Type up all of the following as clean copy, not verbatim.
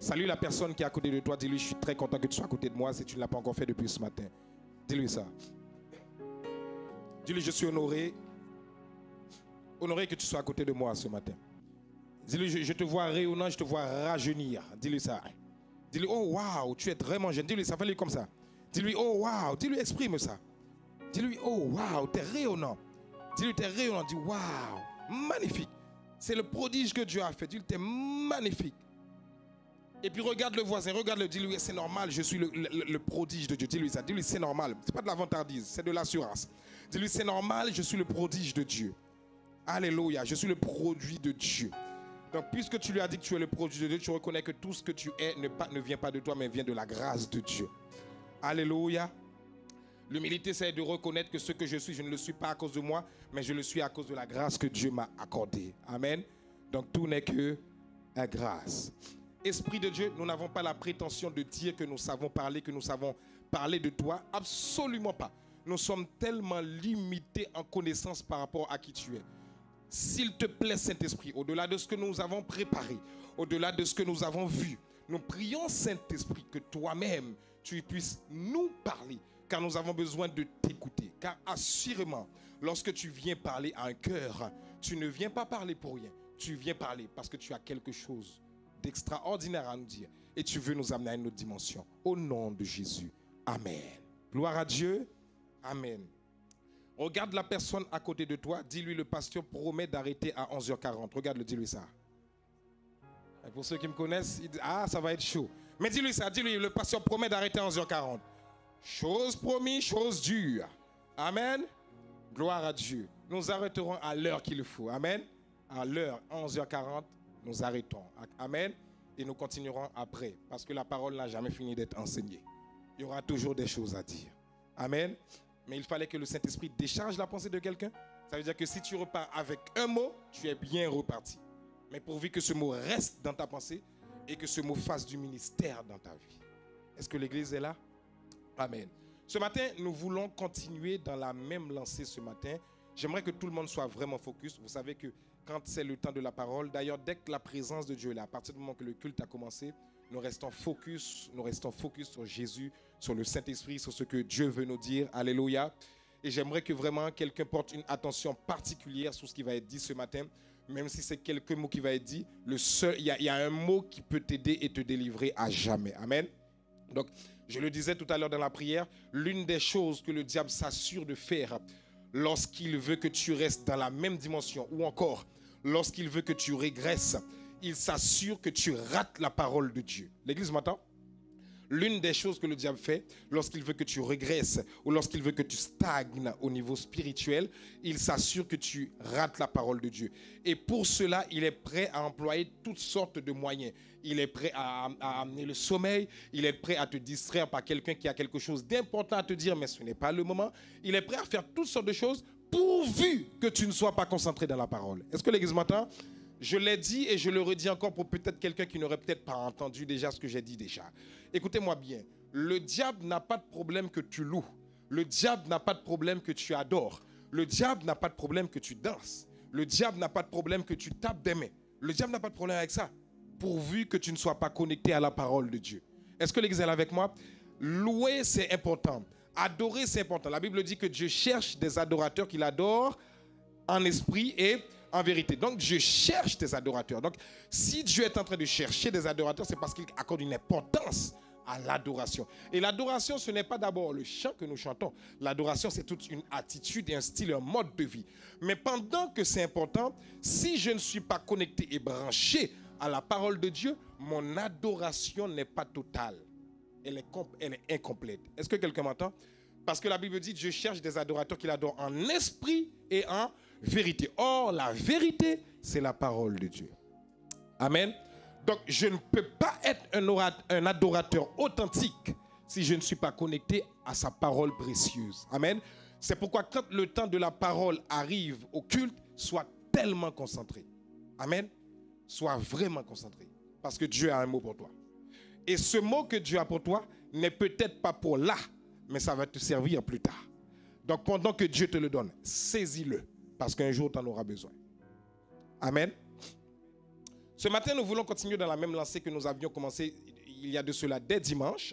Salue la personne qui est à côté de toi. Dis-lui, je suis très content que tu sois à côté de moi si tu ne l'as pas encore fait depuis ce matin. Dis-lui ça. Dis-lui, je suis honoré. Honoré que tu sois à côté de moi ce matin. Dis-lui, je te vois rayonnant, je te vois rajeunir. Dis-lui ça. Dis-lui, oh waouh, tu es vraiment jeune. Dis-lui, ça fait lui comme ça. Dis-lui, oh waouh. Dis-lui, exprime ça. Dis-lui, oh waouh, t'es rayonnant. Dis-lui, t'es rayonnant. Dis, waouh, magnifique. C'est le prodige que Dieu a fait. Dis-lui, t'es magnifique. Et puis regarde le voisin, regarde-le, dis-lui, c'est normal, je suis le prodige de Dieu. Dis-lui ça, dis-lui, c'est normal. C'est pas de la vantardise, c'est de l'assurance. Dis-lui, c'est normal, je suis le prodige de Dieu. Alléluia, je suis le produit de Dieu. Donc, puisque tu lui as dit que tu es le produit de Dieu, tu reconnais que tout ce que tu es ne vient pas de toi, mais vient de la grâce de Dieu. Alléluia. L'humilité, c'est de reconnaître que ce que je suis, je ne le suis pas à cause de moi, mais je le suis à cause de la grâce que Dieu m'a accordée. Amen. Donc, tout n'est que la grâce. Esprit de Dieu, nous n'avons pas la prétention de dire que nous savons parler de toi. Absolument pas. Nous sommes tellement limités en connaissance par rapport à qui tu es. S'il te plaît, Saint-Esprit, au-delà de ce que nous avons préparé, au-delà de ce que nous avons vu, nous prions, Saint-Esprit, que toi-même, tu puisses nous parler, car nous avons besoin de t'écouter. Car assurément, lorsque tu viens parler à un cœur, tu ne viens pas parler pour rien. Tu viens parler parce que tu as quelque chose d'extraordinaire à nous dire. Et tu veux nous amener à une autre dimension. Au nom de Jésus. Amen. Gloire à Dieu. Amen. Regarde la personne à côté de toi. Dis-lui, le pasteur promet d'arrêter à 11h40. Regarde-le, dis-lui ça. Et pour ceux qui me connaissent, ils disent, ah, ça va être chaud. Mais dis-lui ça. Dis-lui, le pasteur promet d'arrêter à 11h40. Chose promise, chose dure. Amen. Gloire à Dieu. Nous arrêterons à l'heure qu'il faut. Amen. À l'heure, 11h40. Nous arrêtons. Amen. Et nous continuerons après. Parce que la parole n'a jamais fini d'être enseignée. Il y aura toujours des choses à dire. Amen. Mais il fallait que le Saint-Esprit décharge la pensée de quelqu'un. Ça veut dire que si tu repars avec un mot, tu es bien reparti. Mais pourvu que ce mot reste dans ta pensée et que ce mot fasse du ministère dans ta vie. Est-ce que l'église est là? Amen. Ce matin, nous voulons continuer dans la même lancée ce matin. J'aimerais que tout le monde soit vraiment focus. Vous savez que quand c'est le temps de la parole, d'ailleurs, dès que la présence de Dieu est là, à partir du moment que le culte a commencé, nous restons focus sur Jésus, sur le Saint-Esprit, sur ce que Dieu veut nous dire. Alléluia. Et j'aimerais que vraiment quelqu'un porte une attention particulière sur ce qui va être dit ce matin. Même si c'est quelques mots qui va être dit, il y a un mot qui peut t'aider et te délivrer à jamais. Amen. Donc, je le disais tout à l'heure dans la prière, l'une des choses que le diable s'assure de faire lorsqu'il veut que tu restes dans la même dimension, ou encore lorsqu'il veut que tu régresses, il s'assure que tu rates la parole de Dieu. L'église m'entend? L'une des choses que le diable fait lorsqu'il veut que tu régresses ou lorsqu'il veut que tu stagnes au niveau spirituel, il s'assure que tu rates la parole de Dieu. Et pour cela, il est prêt à employer toutes sortes de moyens. Il est prêt à amener le sommeil, il est prêt à te distraire par quelqu'un qui a quelque chose d'important à te dire, mais ce n'est pas le moment. Il est prêt à faire toutes sortes de choses pourvu que tu ne sois pas concentré dans la parole. Est-ce que l'église m'entend? Je l'ai dit et je le redis encore pour peut-être quelqu'un qui n'aurait peut-être pas entendu déjà ce que j'ai dit déjà. Écoutez-moi bien, le diable n'a pas de problème que tu loues. Le diable n'a pas de problème que tu adores. Le diable n'a pas de problème que tu danses. Le diable n'a pas de problème que tu tapes des mains. Le diable n'a pas de problème avec ça, pourvu que tu ne sois pas connecté à la parole de Dieu. Est-ce que l'église est là avec moi? Louer, c'est important. Adorer, c'est important. La Bible dit que Dieu cherche des adorateurs qu'il adore en esprit et en vérité. Donc, Dieu cherche des adorateurs. Donc, si Dieu est en train de chercher des adorateurs, c'est parce qu'il accorde une importance à l'adoration. Et l'adoration, ce n'est pas d'abord le chant que nous chantons. L'adoration, c'est toute une attitude et un style, un mode de vie. Mais pendant que c'est important, si je ne suis pas connecté et branché à la parole de Dieu, mon adoration n'est pas totale. Elle est incomplète. Est-ce que quelqu'un m'entend? Parce que la Bible dit, Dieu cherche des adorateurs qu'il adore en esprit et en vérité. Or, la vérité, c'est la parole de Dieu. Amen. Donc, je ne peux pas être un adorateur authentique si je ne suis pas connecté à sa parole précieuse. Amen. C'est pourquoi quand le temps de la parole arrive au culte, sois tellement concentré. Amen. Sois vraiment concentré. Parce que Dieu a un mot pour toi. Et ce mot que Dieu a pour toi n'est peut-être pas pour là, mais ça va te servir plus tard. Donc, pendant que Dieu te le donne, saisis-le. Parce qu'un jour, tu en auras besoin. Amen. Ce matin, nous voulons continuer dans la même lancée que nous avions commencé il y a de cela dès dimanche.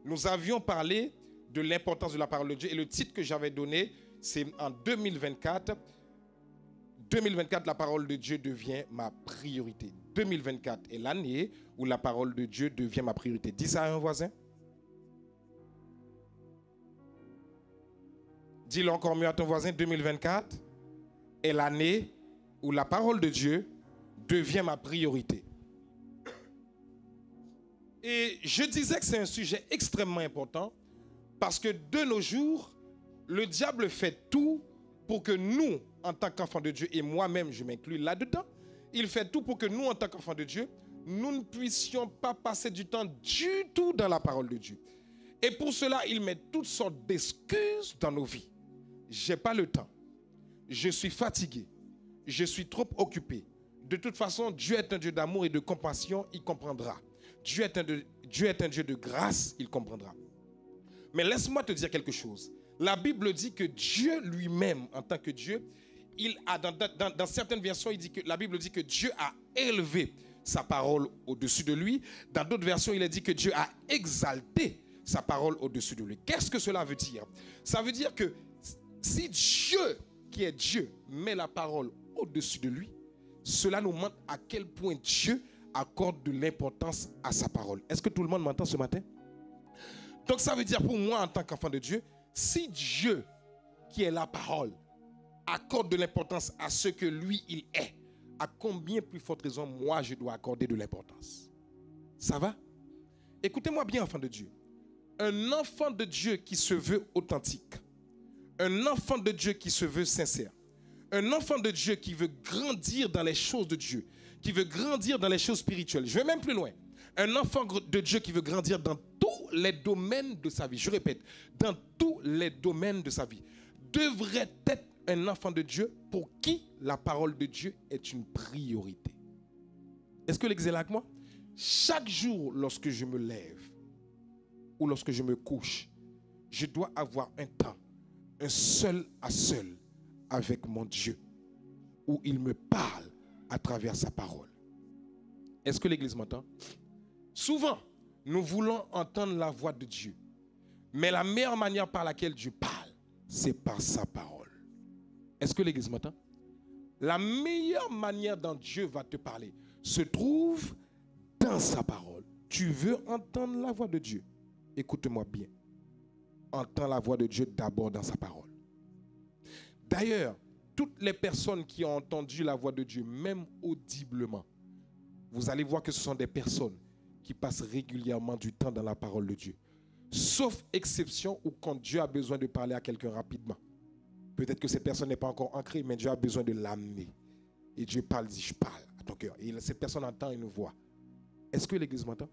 Nous avions parlé de l'importance de la parole de Dieu. Et le titre que j'avais donné, c'est en 2024. 2024, la parole de Dieu devient ma priorité. 2024 est l'année où la parole de Dieu devient ma priorité. Dis ça à un voisin. Dis-le encore mieux à ton voisin. 2024 est l'année où la parole de Dieu devient ma priorité. Et je disais que c'est un sujet extrêmement important parce que de nos jours, le diable fait tout pour que nous, en tant qu'enfants de Dieu, et moi-même je m'inclus là-dedans, il fait tout pour que nous, en tant qu'enfants de Dieu, nous ne puissions pas passer du temps du tout dans la parole de Dieu. Et pour cela, il met toutes sortes d'excuses dans nos vies. J'ai pas le temps. Je suis fatigué. Je suis trop occupé. De toute façon, Dieu est un Dieu d'amour et de compassion, il comprendra. Dieu est un Dieu de grâce, il comprendra. Mais laisse-moi te dire quelque chose. La Bible dit que Dieu lui-même, en tant que Dieu, il a dans certaines versions, la Bible dit que Dieu a élevé sa parole au-dessus de lui. Dans d'autres versions, il est dit que Dieu a exalté sa parole au-dessus de lui. Qu'est-ce que cela veut dire? Ça veut dire que si Dieu, qui est Dieu, met la parole au-dessus de lui, cela nous montre à quel point Dieu accorde de l'importance à sa parole. Est-ce que tout le monde m'entend ce matin? Donc ça veut dire pour moi en tant qu'enfant de Dieu, si Dieu, qui est la parole, accorde de l'importance à ce que lui, il est, à combien plus forte raison moi, je dois accorder de l'importance? Ça va? Écoutez-moi bien, enfant de Dieu. Un enfant de Dieu qui se veut authentique, un enfant de Dieu qui se veut sincère, un enfant de Dieu qui veut grandir dans les choses de Dieu, qui veut grandir dans les choses spirituelles. Je vais même plus loin. Un enfant de Dieu qui veut grandir dans tous les domaines de sa vie. Je répète, dans tous les domaines de sa vie. Devrait être un enfant de Dieu pour qui la parole de Dieu est une priorité. Est-ce que l'excellent avec moi? Chaque jour, lorsque je me lève ou lorsque je me couche, je dois avoir un temps, un seul à seul avec mon Dieu, où il me parle à travers sa parole. Est-ce que l'Église m'entend? Souvent, nous voulons entendre la voix de Dieu, mais la meilleure manière par laquelle Dieu parle, c'est par sa parole. Est-ce que l'Église m'entend? La meilleure manière dont Dieu va te parler se trouve dans sa parole. Tu veux entendre la voix de Dieu? Écoute-moi bien. Entends la voix de Dieu d'abord dans sa parole. D'ailleurs, toutes les personnes qui ont entendu la voix de Dieu, même audiblement, vous allez voir que ce sont des personnes qui passent régulièrement du temps dans la parole de Dieu. Sauf exception où quand Dieu a besoin de parler à quelqu'un rapidement. Peut-être que cette personne n'est pas encore ancrée, mais Dieu a besoin de l'amener. Et Dieu parle, dit, je parle à ton cœur. Et cette personne entend et nous voit. Est-ce que l'Église m'entend?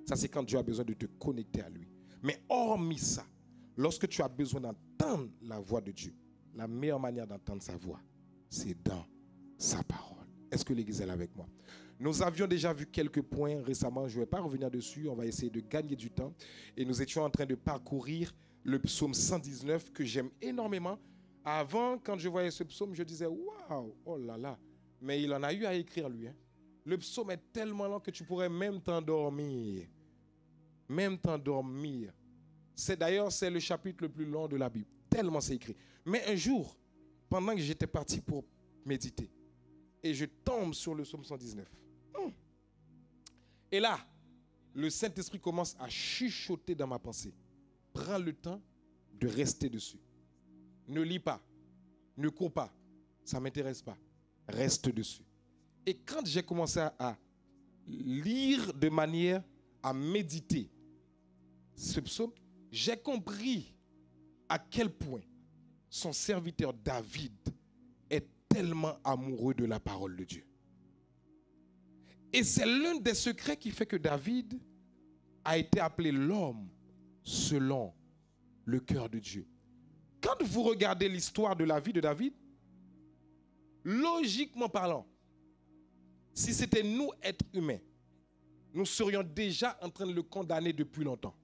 Ça, c'est quand Dieu a besoin de te connecter à lui. Mais hormis ça, lorsque tu as besoin d'entendre la voix de Dieu, la meilleure manière d'entendre sa voix, c'est dans sa parole. Est-ce que l'Église est là avec moi? Nous avions déjà vu quelques points récemment. Je ne vais pas revenir dessus. On va essayer de gagner du temps. Et nous étions en train de parcourir le psaume 119 que j'aime énormément. Avant, quand je voyais ce psaume, je disais, waouh, oh là là. Mais il en a eu à écrire lui. Le psaume est tellement long que tu pourrais même t'endormir. Même t'endormir. D'ailleurs, c'est le chapitre le plus long de la Bible. Tellement c'est écrit. Mais un jour, pendant que j'étais parti pour méditer, et je tombe sur le psaume 119. Et là, le Saint-Esprit commence à chuchoter dans ma pensée. Prends le temps de rester dessus. Ne lis pas. Ne cours pas. Ça ne m'intéresse pas. Reste dessus. Et quand j'ai commencé à lire de manière à méditer ce psaume, j'ai compris à quel point son serviteur David est tellement amoureux de la parole de Dieu. Et c'est l'un des secrets qui fait que David a été appelé l'homme selon le cœur de Dieu. Quand vous regardez l'histoire de la vie de David, logiquement parlant, si c'était nous, êtres humains, nous serions déjà en train de le condamner depuis longtemps.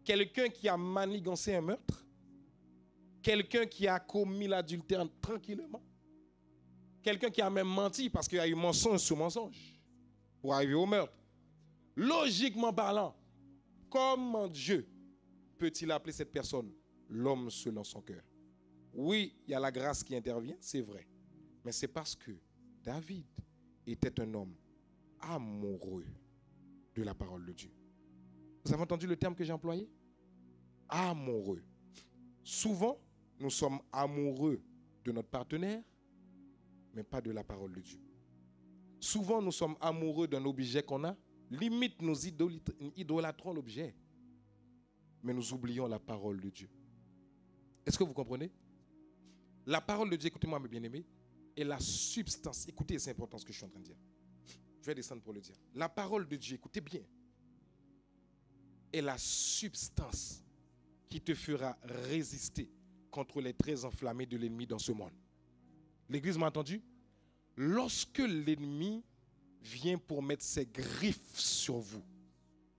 Quelqu'un qui a manigancé un meurtre, quelqu'un qui a commis l'adultère tranquillement, quelqu'un qui a même menti parce qu'il y a eu mensonge sur mensonge pour arriver au meurtre. Logiquement parlant, comment Dieu peut-il appeler cette personne l'homme selon son cœur? Oui, il y a la grâce qui intervient, c'est vrai. Mais c'est parce que David était un homme amoureux de la parole de Dieu. Vous avez entendu le terme que j'ai employé? Amoureux. Souvent, nous sommes amoureux de notre partenaire, mais pas de la parole de Dieu. Souvent, nous sommes amoureux d'un objet qu'on a. Limite, nous idolâtrons l'objet, mais nous oublions la parole de Dieu. Est-ce que vous comprenez? La parole de Dieu, écoutez-moi mes bien-aimés, est la substance. Écoutez, c'est important ce que je suis en train de dire. Je vais descendre pour le dire. La parole de Dieu, écoutez bien, est la substance qui te fera résister contre les traits enflammés de l'ennemi dans ce monde. L'Église m'a entendu? Lorsque l'ennemi vient pour mettre ses griffes sur vous,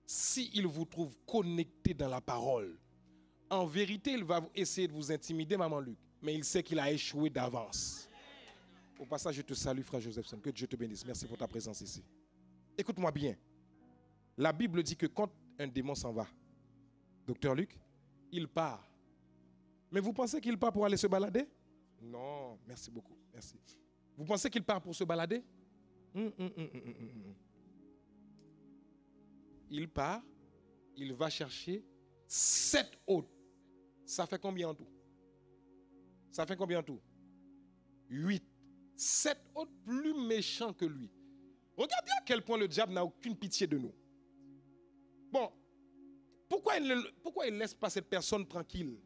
s'il vous trouve connecté dans la parole, en vérité, il va essayer de vous intimider, maman Luc, mais il sait qu'il a échoué d'avance. Au passage, je te salue, frère Josephson, que Dieu te bénisse. Merci pour ta présence ici. Écoute-moi bien. La Bible dit que quand un démon s'en va, docteur Luc, il part. Mais vous pensez qu'il part pour aller se balader? Non, merci beaucoup, merci. Vous pensez qu'il part pour se balader? Il part, il va chercher 7 autres. Ça fait combien en tout? Ça fait combien en tout? 8. 7 autres plus méchants que lui. Regardez à quel point le diable n'a aucune pitié de nous. Bon, pourquoi il laisse pas cette personne tranquille?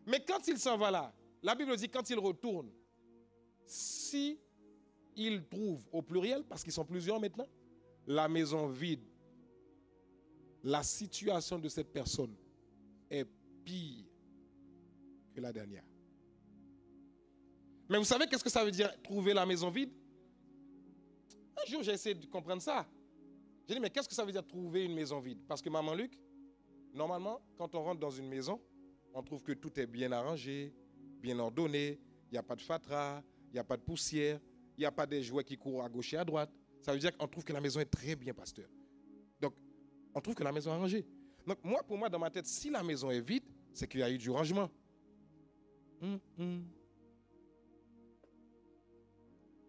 Mais quand il s'en va là, la Bible dit quand il retourne, si il trouve au pluriel, parce qu'ils sont plusieurs maintenant, la maison vide, la situation de cette personne est pire que la dernière. Mais vous savez qu'est-ce que ça veut dire trouver la maison vide? Un jour j'ai essayé de comprendre ça. J'ai dit mais qu'est-ce que ça veut dire trouver une maison vide? Parce que maman Luc, normalement quand on rentre dans une maison, on trouve que tout est bien arrangé, bien ordonné, il n'y a pas de fatras, il n'y a pas de poussière, il n'y a pas des jouets qui courent à gauche et à droite. Ça veut dire qu'on trouve que la maison est très bien, pasteur. Donc, on trouve que la maison est rangée. Donc, pour moi, dans ma tête, si la maison est vide, c'est qu'il y a eu du rangement.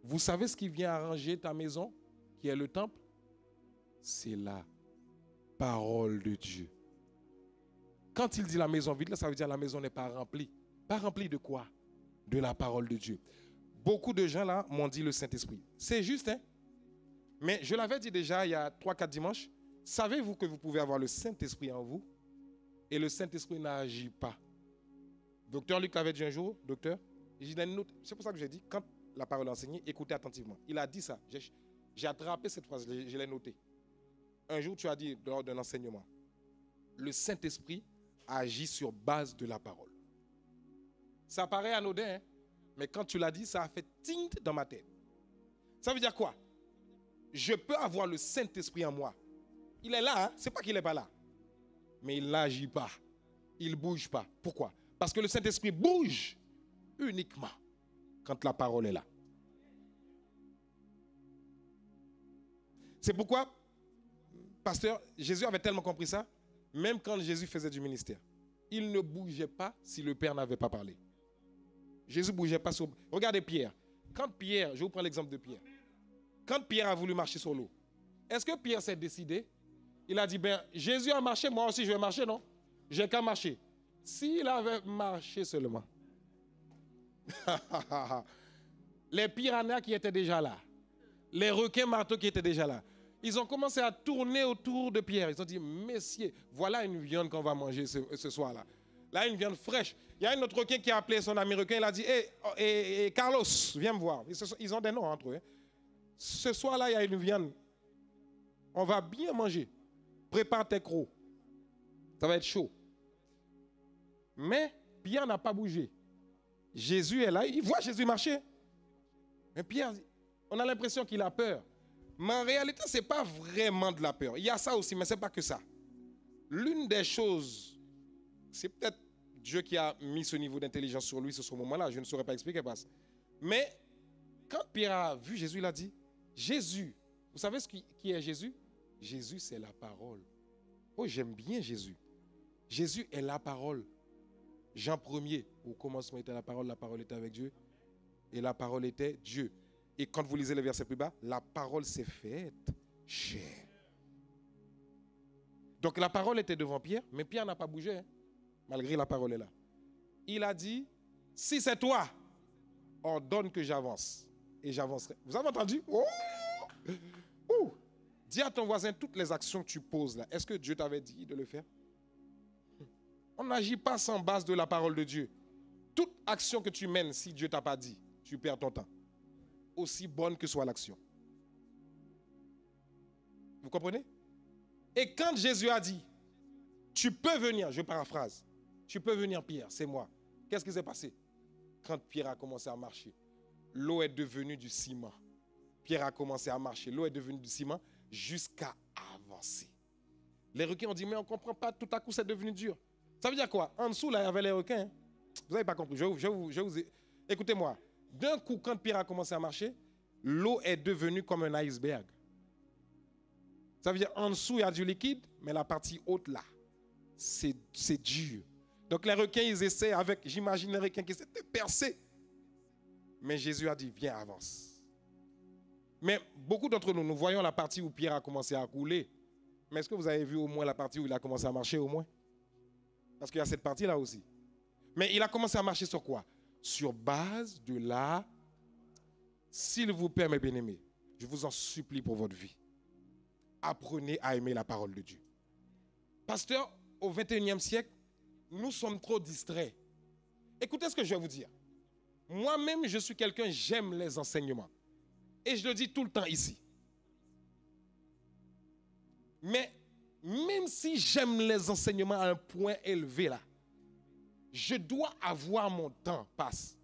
Vous savez ce qui vient arranger ta maison, qui est le temple? C'est la parole de Dieu. Quand il dit la maison vide, là, ça veut dire la maison n'est pas remplie. Pas remplie de quoi? De la parole de Dieu. Beaucoup de gens là m'ont dit le Saint-Esprit. C'est juste, hein? Mais je l'avais dit déjà il y a 3-4 dimanches. Savez-vous que vous pouvez avoir le Saint-Esprit en vous et le Saint-Esprit n'agit pas? Docteur Luc avait dit un jour, docteur, c'est pour ça que j'ai dit, quand la parole est enseignée, écoutez attentivement. Il a dit ça. J'ai attrapé cette phrase, je l'ai notée. Un jour, tu as dit lors d'un enseignement, le Saint-Esprit agit sur base de la parole. Ça paraît anodin, hein? Mais quand tu l'as dit, ça a fait ting dans ma tête. Ça veut dire quoi? Je peux avoir le Saint-Esprit en moi. Il est là, hein? C'est pas qu'il n'est pas là. Mais il n'agit pas. Il ne bouge pas. Pourquoi? Parce que le Saint-Esprit bouge uniquement quand la parole est là. C'est pourquoi, pasteur, Jésus avait tellement compris ça, même quand Jésus faisait du ministère. Il ne bougeait pas si le Père n'avait pas parlé. Jésus ne bougeait pas sur... Regardez Pierre. Quand Pierre, je vous prends l'exemple de Pierre. Quand Pierre a voulu marcher sur l'eau, est-ce que Pierre s'est décidé? Il a dit, ben, Jésus a marché, moi aussi je vais marcher, non? J'ai qu'à marcher. S'il avait marché seulement, les piranhas qui étaient déjà là, les requins marteaux qui étaient déjà là, ils ont commencé à tourner autour de Pierre. Ils ont dit, messieurs, voilà une viande qu'on va manger ce soir-là. Là, une viande fraîche. Il y a un autre requin qui a appelé son ami requin. Il a dit, hey, Carlos, viens me voir. Ils ont des noms entre eux. Hein. Ce soir-là, il y a une viande. On va bien manger. Prépare tes crocs. Ça va être chaud. Mais Pierre n'a pas bougé. Jésus est là. Il voit Jésus marcher. Mais Pierre, on a l'impression qu'il a peur. Mais en réalité, ce n'est pas vraiment de la peur. Il y a ça aussi, mais ce n'est pas que ça. L'une des choses, c'est peut-être Dieu qui a mis ce niveau d'intelligence sur lui, sur ce moment-là, je ne saurais pas expliquer. Mais quand Pierre a vu Jésus, il a dit, Jésus, vous savez qui est Jésus? Jésus, c'est la parole. Oh, j'aime bien Jésus. Jésus est la parole. Jean 1er, au commencement était la parole était avec Dieu, et la parole était Dieu. Et quand vous lisez le verset plus bas, la parole s'est faite chair. Donc la parole était devant Pierre, mais Pierre n'a pas bougé, hein, malgré la parole est là. Il a dit, si c'est toi, ordonne que j'avance, et j'avancerai. Vous avez entendu? Oh! Oh! Dis à ton voisin toutes les actions que tu poses là. Est-ce que Dieu t'avait dit de le faire? On n'agit pas sans base de la parole de Dieu. Toute action que tu mènes, si Dieu ne t'a pas dit, tu perds ton temps. Aussi bonne que soit l'action. Vous comprenez? Et quand Jésus a dit, tu peux venir, je paraphrase, tu peux venir Pierre, c'est moi. Qu'est-ce qui s'est passé? Quand Pierre a commencé à marcher, l'eau est devenue du ciment. Pierre a commencé à marcher, l'eau est devenue du ciment jusqu'à avancer. Les requins ont dit, mais on ne comprend pas, tout à coup c'est devenu dur. Ça veut dire quoi? En dessous, là, il y avait les requins. Hein? Vous n'avez pas compris. Écoutez-moi. D'un coup, quand Pierre a commencé à marcher, l'eau est devenue comme un iceberg. Ça veut dire en dessous, il y a du liquide, mais la partie haute, là, c'est dur. Donc les requins, ils essaient avec, j'imagine les requins qui essaient de percer. Mais Jésus a dit, viens, avance. Mais beaucoup d'entre nous, nous voyons la partie où Pierre a commencé à couler. Mais est-ce que vous avez vu au moins la partie où il a commencé à marcher au moins? Parce qu'il y a cette partie-là aussi. Mais il a commencé à marcher sur quoi? Sur base de la... S'il vous plaît, mes bien-aimés, je vous en supplie pour votre vie. Apprenez à aimer la parole de Dieu. Pasteur, au 21e siècle, nous sommes trop distraits. Écoutez ce que je vais vous dire. Moi-même, je suis quelqu'un, j'aime les enseignements. Et je le dis tout le temps ici. Mais même si j'aime les enseignements à un point élevé là, je dois avoir mon temps passe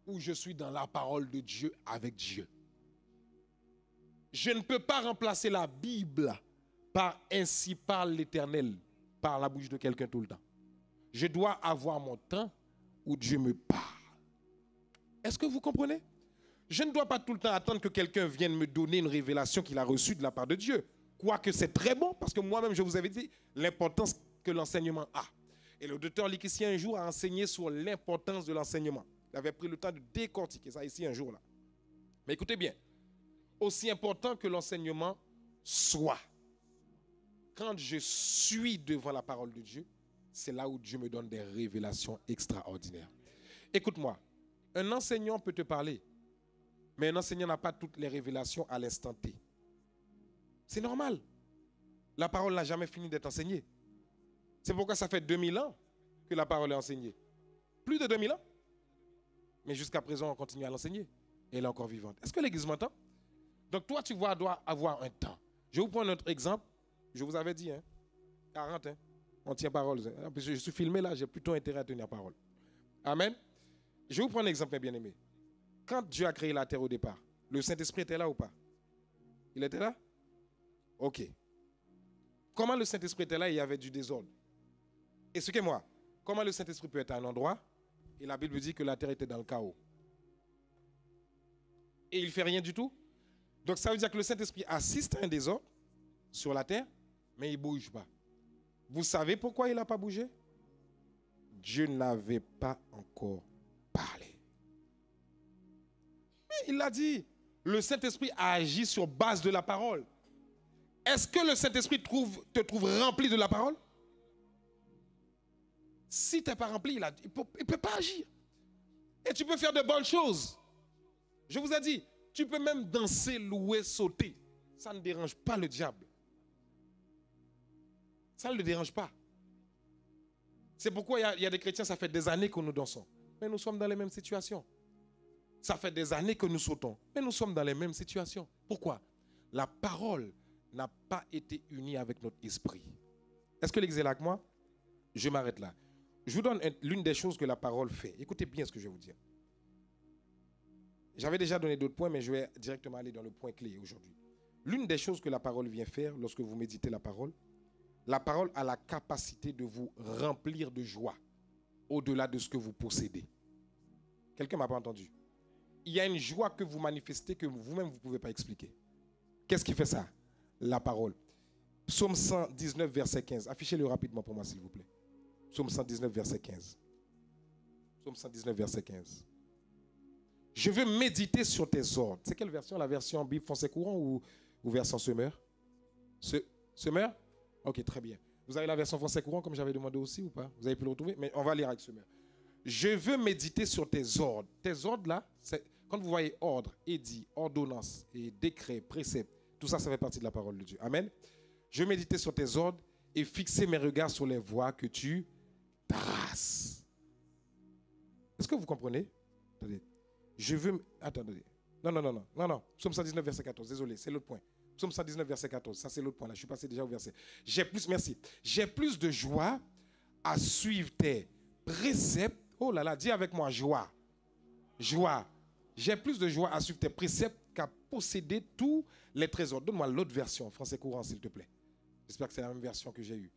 où je suis dans la parole de Dieu avec Dieu. Je ne peux pas remplacer la Bible par ainsi parle l'Éternel par la bouche de quelqu'un tout le temps. Je dois avoir mon temps où Dieu me parle. Est-ce que vous comprenez? Je ne dois pas tout le temps attendre que quelqu'un vienne me donner une révélation qu'il a reçue de la part de Dieu. Quoique c'est très bon, parce que moi-même, je vous avais dit l'importance que l'enseignement a. Et le docteur Likici, un jour, a enseigné sur l'importance de l'enseignement. Il avait pris le temps de décortiquer ça ici un jour là. Mais écoutez bien, aussi important que l'enseignement soit, quand je suis devant la parole de Dieu, c'est là où Dieu me donne des révélations extraordinaires. Écoute-moi, un enseignant peut te parler, mais un enseignant n'a pas toutes les révélations à l'instant T. C'est normal. La parole n'a jamais fini d'être enseignée. C'est pourquoi ça fait 2000 ans que la parole est enseignée. Plus de 2000 ans. Mais jusqu'à présent, on continue à l'enseigner. Et elle est encore vivante. Est-ce que l'Église m'entend? Donc toi, tu dois avoir un temps. Je vais vous prendre un autre exemple. Je vous avais dit, 40, on tient parole. Je suis filmé là, j'ai plutôt intérêt à tenir parole. Amen. Je vais vous prendre un exemple, mes bien-aimés. Quand Dieu a créé la terre au départ, le Saint-Esprit était là ou pas? Il était là? Ok. Comment le Saint-Esprit était là et il y avait du désordre? Expliquez-moi, comment le Saint-Esprit peut être à un endroit et la Bible dit que la terre était dans le chaos? Et il ne fait rien du tout? Donc ça veut dire que le Saint-Esprit assiste à un désordre sur la terre, mais il ne bouge pas. Vous savez pourquoi il n'a pas bougé? Dieu n'avait pas encore parlé. Mais il l'a dit. Le Saint-Esprit a agi sur base de la parole. Est-ce que le Saint-Esprit te trouve rempli de la parole? Si tu n'es pas rempli, il ne peut pas agir. Et tu peux faire de bonnes choses. Je vous ai dit, tu peux même danser, louer, sauter. Ça ne dérange pas le diable. Ça ne le dérange pas. C'est pourquoi il y a des chrétiens, ça fait des années que nous dansons. Mais nous sommes dans les mêmes situations. Ça fait des années que nous sautons. Mais nous sommes dans les mêmes situations. Pourquoi? La parole n'a pas été unie avec notre esprit. Est-ce que l'Église est là avec moi? Je m'arrête là. Je vous donne l'une des choses que la parole fait. Écoutez bien ce que je vais vous dire. J'avais déjà donné d'autres points, mais je vais directement aller dans le point clé aujourd'hui. L'une des choses que la parole vient faire lorsque vous méditez la parole a la capacité de vous remplir de joie. au-delà de ce que vous possédez. Quelqu'un ne m'a pas entendu. Il y a une joie que vous manifestez que vous-même, vous ne pouvez pas expliquer. Qu'est-ce qui fait ça? La parole. Psaume 119, verset 15. Affichez-le rapidement pour moi, s'il vous plaît. Psaume 119, verset 15. Psaume 119, verset 15. Je veux méditer sur tes ordres. C'est quelle version? La version Bible français courant ou version Semeur? Semeur? Ok, très bien. Vous avez la version français courant comme j'avais demandé aussi ou pas? Vous avez pu le retrouver? Mais on va lire avec Semeur. Je veux méditer sur tes ordres. Tes ordres là, quand vous voyez ordre, édit, ordonnance, et décret, précepte, tout ça, ça fait partie de la parole de Dieu. Amen. Je veux méditer sur tes ordres et fixer mes regards sur les voies que tu traces. Est-ce que vous comprenez? Attendez. Je veux... Attendez. Non. Psaume 119, verset 14. Désolé, c'est l'autre point. Psaume 119, verset 14. Ça, c'est l'autre point là. Je suis passé déjà au verset. J'ai plus de joie à suivre tes préceptes. Oh là là, dis avec moi, joie. Joie. J'ai plus de joie à suivre tes préceptes qu'à posséder tous les trésors. Donne-moi l'autre version, français courant, s'il te plaît. J'espère que c'est la même version que j'ai eue.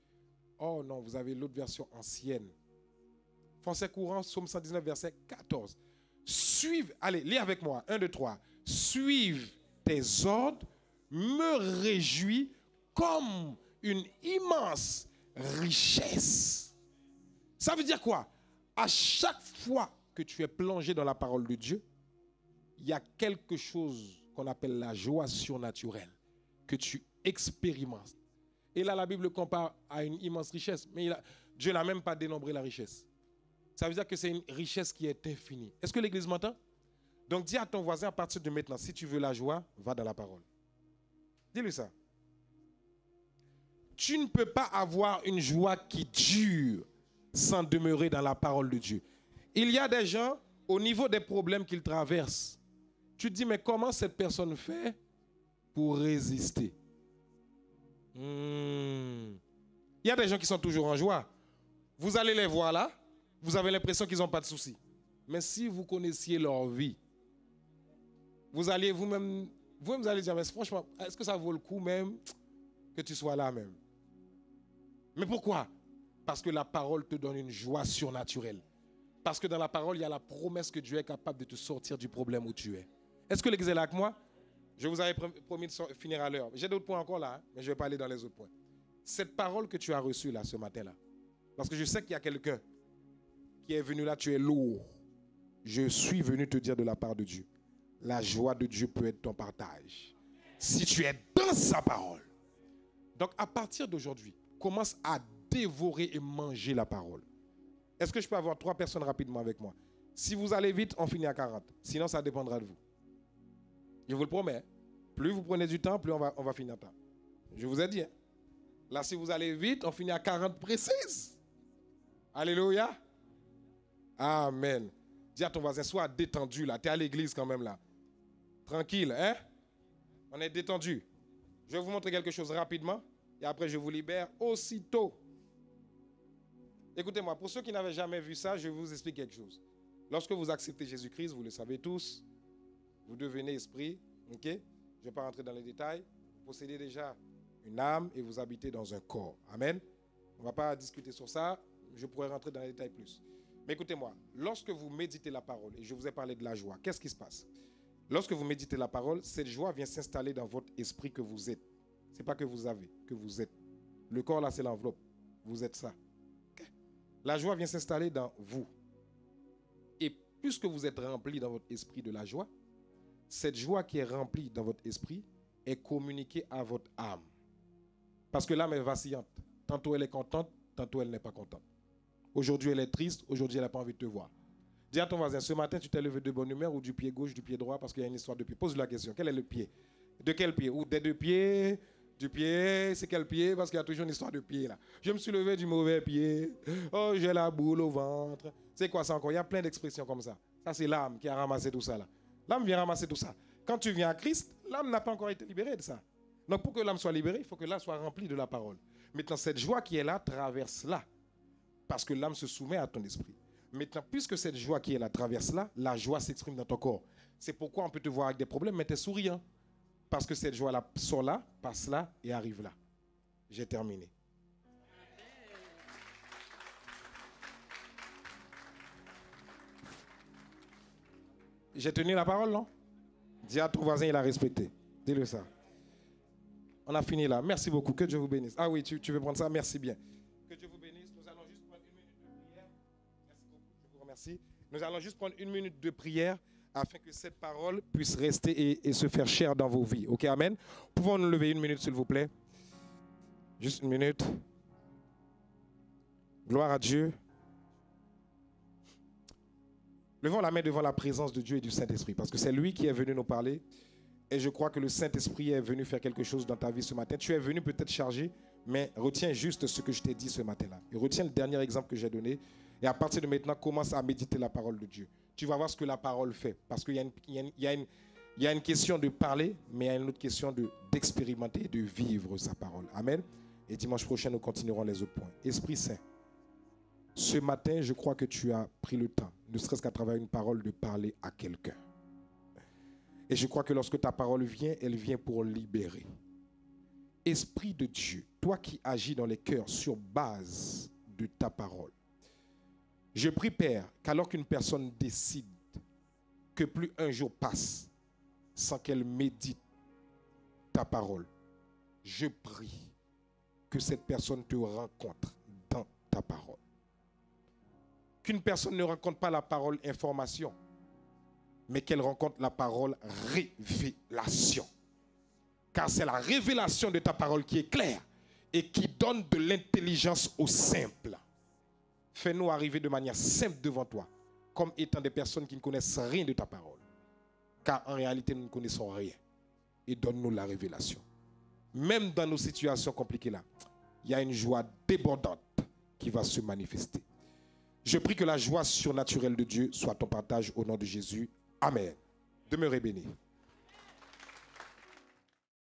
Oh non, vous avez l'autre version ancienne. Français courant, Psaume 119, verset 14. Suive, allez, lis avec moi. 1, 2, 3. Suive tes ordres, me réjouis comme une immense richesse. Ça veut dire quoi? À chaque fois que tu es plongé dans la parole de Dieu, il y a quelque chose qu'on appelle la joie surnaturelle que tu expérimentes. Et là, la Bible compare à une immense richesse. Mais Dieu n'a même pas dénombré la richesse. Ça veut dire que c'est une richesse qui est infinie. Est-ce que l'Église m'entend? Donc dis à ton voisin à partir de maintenant, si tu veux la joie, va dans la parole. Dis-lui ça. Tu ne peux pas avoir une joie qui dure sans demeurer dans la parole de Dieu. Il y a des gens, au niveau des problèmes qu'ils traversent, tu te dis, mais comment cette personne fait pour résister? Il y a des gens qui sont toujours en joie. Vous allez les voir là, vous avez l'impression qu'ils n'ont pas de soucis. Mais si vous connaissiez leur vie, vous allez vous-même vous allez dire, mais franchement, est-ce que ça vaut le coup même que tu sois là même? Mais pourquoi? Parce que la parole te donne une joie surnaturelle. Parce que dans la parole, il y a la promesse que Dieu est capable de te sortir du problème où tu es. Est-ce que l'Église est là avec moi? Je vous avais promis de finir à l'heure. J'ai d'autres points encore là, mais je ne vais pas aller dans les autres points. Cette parole que tu as reçue là ce matin-là, parce que je sais qu'il y a quelqu'un qui est venu là, tu es lourd. Je suis venu te dire de la part de Dieu. La joie de Dieu peut être ton partage. Si tu es dans sa parole. Donc à partir d'aujourd'hui, commence à dévorer et manger la parole. Est-ce que je peux avoir 3 personnes rapidement avec moi? Si vous allez vite, on finit à 40. Sinon, ça dépendra de vous. Je vous le promets. Plus vous prenez du temps, plus on va finir à temps. Je vous ai dit. Hein? Là, si vous allez vite, on finit à 40 précises. Alléluia. Amen. Dis à ton voisin, sois détendu là. Tu es à l'église quand même là. Tranquille, hein? On est détendu. Je vais vous montrer quelque chose rapidement. Et après, je vous libère aussitôt. Écoutez-moi, pour ceux qui n'avaient jamais vu ça, je vais vous expliquer quelque chose. Lorsque vous acceptez Jésus-Christ, vous le savez tous, vous devenez esprit, ok? Je ne vais pas rentrer dans les détails. Vous possédez déjà une âme et vous habitez dans un corps. Amen. On ne va pas discuter sur ça. Je pourrais rentrer dans les détails plus. Mais écoutez-moi, lorsque vous méditez la parole, et je vous ai parlé de la joie, qu'est-ce qui se passe? Lorsque vous méditez la parole, cette joie vient s'installer dans votre esprit que vous êtes. Ce n'est pas que vous avez, que vous êtes. Le corps là, c'est l'enveloppe. Vous êtes ça. Okay? La joie vient s'installer dans vous. Et puisque vous êtes rempli dans votre esprit de la joie, cette joie qui est remplie dans votre esprit est communiquée à votre âme. Parce que l'âme est vacillante. Tantôt elle est contente, tantôt elle n'est pas contente. Aujourd'hui elle est triste, aujourd'hui elle n'a pas envie de te voir. Dis à ton voisin, ce matin tu t'es levé de bonne humeur ou du pied gauche, du pied droit, parce qu'il y a une histoire de pied. Pose-lui la question, quel est le pied? De quel pied? Ou des 2 pieds? Du pied, c'est quel pied? Parce qu'il y a toujours une histoire de pied là. Je me suis levé du mauvais pied. Oh, j'ai la boule au ventre. C'est quoi ça encore? Il y a plein d'expressions comme ça. Ça, c'est l'âme qui a ramassé tout ça là. L'âme vient ramasser tout ça. Quand tu viens à Christ, l'âme n'a pas encore été libérée de ça. Donc pour que l'âme soit libérée, il faut que l'âme soit remplie de la parole. Maintenant, cette joie qui est là traverse là. Parce que l'âme se soumet à ton esprit. Maintenant, puisque cette joie qui est là traverse là, la joie s'exprime dans ton corps. C'est pourquoi on peut te voir avec des problèmes, mais tu es souriant. Parce que cette joie-là sort là, passe là et arrive là. J'ai terminé. J'ai tenu la parole, non? Dis à ton voisin, il a respecté. Dis-le ça. On a fini là. Merci beaucoup. Que Dieu vous bénisse. Ah oui, tu veux prendre ça? Merci bien. Que Dieu vous bénisse. Nous allons juste prendre une minute de prière. Merci beaucoup. Je vous remercie. Nous allons juste prendre une minute de prière afin que cette parole puisse rester et se faire chair dans vos vies. Ok, amen. Pouvons-nous lever une minute, s'il vous plaît? Juste une minute. Gloire à Dieu. Levons la main devant la présence de Dieu et du Saint-Esprit, parce que c'est lui qui est venu nous parler. Et je crois que le Saint-Esprit est venu faire quelque chose dans ta vie ce matin. Tu es venu peut-être chargé, mais retiens juste ce que je t'ai dit ce matin-là. Et retiens le dernier exemple que j'ai donné. Et à partir de maintenant, commence à méditer la parole de Dieu. Tu vas voir ce que la parole fait. Parce qu'il y a une question de parler, mais il y a une autre question d'expérimenter et de vivre sa parole. Amen. Et dimanche prochain, nous continuerons les autres points. Esprit Saint, ce matin, je crois que tu as pris le temps, ne serait-ce qu'à travers une parole, de parler à quelqu'un. Et je crois que lorsque ta parole vient, elle vient pour libérer. Esprit de Dieu, toi qui agis dans les cœurs sur base de ta parole, je prie, Père, qu'alors qu'une personne décide que plus un jour passe sans qu'elle médite ta parole, je prie que cette personne te rencontre dans ta parole. Qu'une personne ne rencontre pas la parole information, mais qu'elle rencontre la parole révélation. Car c'est la révélation de ta parole qui est claire et qui donne de l'intelligence au simple. Fais-nous arriver de manière simple devant toi, comme étant des personnes qui ne connaissent rien de ta parole. Car en réalité, nous ne connaissons rien. Et donne-nous la révélation. Même dans nos situations compliquées là, il y a une joie débordante qui va se manifester. Je prie que la joie surnaturelle de Dieu soit ton partage au nom de Jésus. Amen. Demeurez bénis.